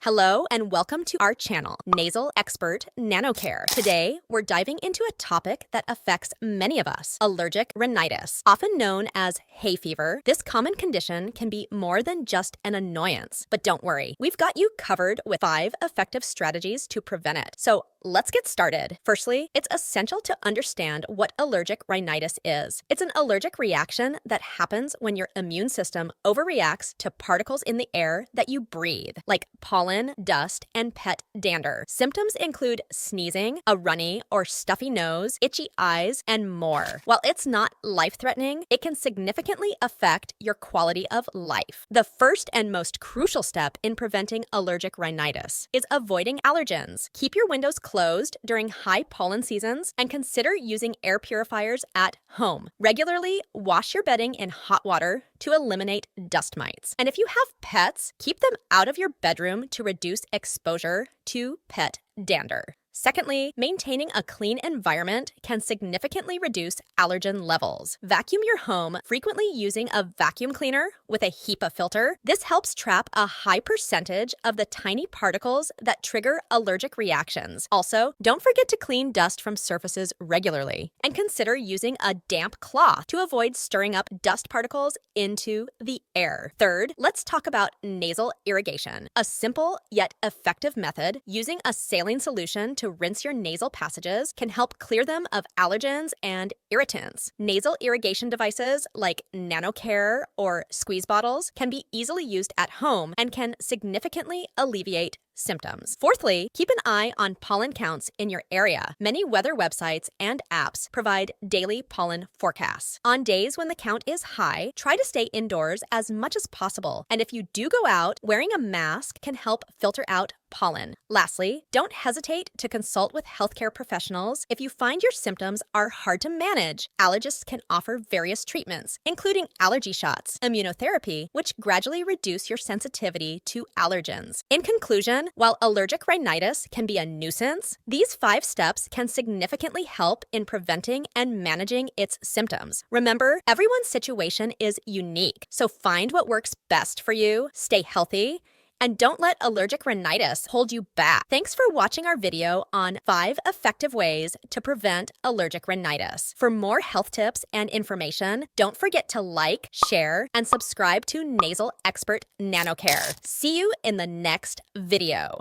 Hello and welcome to our channel, Nasal Expert Nanocare. Today, we're diving into a topic that affects many of us, allergic rhinitis. Often known as hay fever, this common condition can be more than just an annoyance. But don't worry, we've got you covered with 5 effective strategies to prevent it. So let's get started. Firstly, it's essential to understand what allergic rhinitis is. It's an allergic reaction that happens when your immune system overreacts to particles in the air that you breathe, like pollen, dust, and pet dander. Symptoms include sneezing, a runny or stuffy nose, itchy eyes, and more. While it's not life-threatening, it can significantly affect your quality of life. The first and most crucial step in preventing allergic rhinitis is avoiding allergens. Keep your windows closed during high pollen seasons and consider using air purifiers at home. Regularly wash your bedding in hot water to eliminate dust mites. And if you have pets, keep them out of your bedroom to reduce exposure to pet dander. Secondly, maintaining a clean environment can significantly reduce allergen levels. Vacuum your home, frequently using a vacuum cleaner with a HEPA filter. This helps trap a high percentage of the tiny particles that trigger allergic reactions. Also, don't forget to clean dust from surfaces regularly, and consider using a damp cloth to avoid stirring up dust particles into the air. Third, let's talk about nasal irrigation, a simple yet effective method using a saline solution to rinse your nasal passages can help clear them of allergens and irritants. Nasal irrigation devices like Nanocare or squeeze bottles can be easily used at home and can significantly alleviate symptoms. Fourthly, keep an eye on pollen counts in your area. Many weather websites and apps provide daily pollen forecasts. On days when the count is high, try to stay indoors as much as possible. And if you do go out, wearing a mask can help filter out pollen. Lastly, don't hesitate to consult with healthcare professionals if you find your symptoms are hard to manage. Allergists can offer various treatments, including allergy shots, immunotherapy, which gradually reduce your sensitivity to allergens. In conclusion, while allergic rhinitis can be a nuisance, these 5 steps can significantly help in preventing and managing its symptoms. Remember, everyone's situation is unique, so find what works best for you, stay healthy, and don't let allergic rhinitis hold you back. Thanks for watching our video on 5 effective ways to prevent allergic rhinitis. For more health tips and information, don't forget to like, share, and subscribe to Nasal Expert Nanocare. See you in the next video.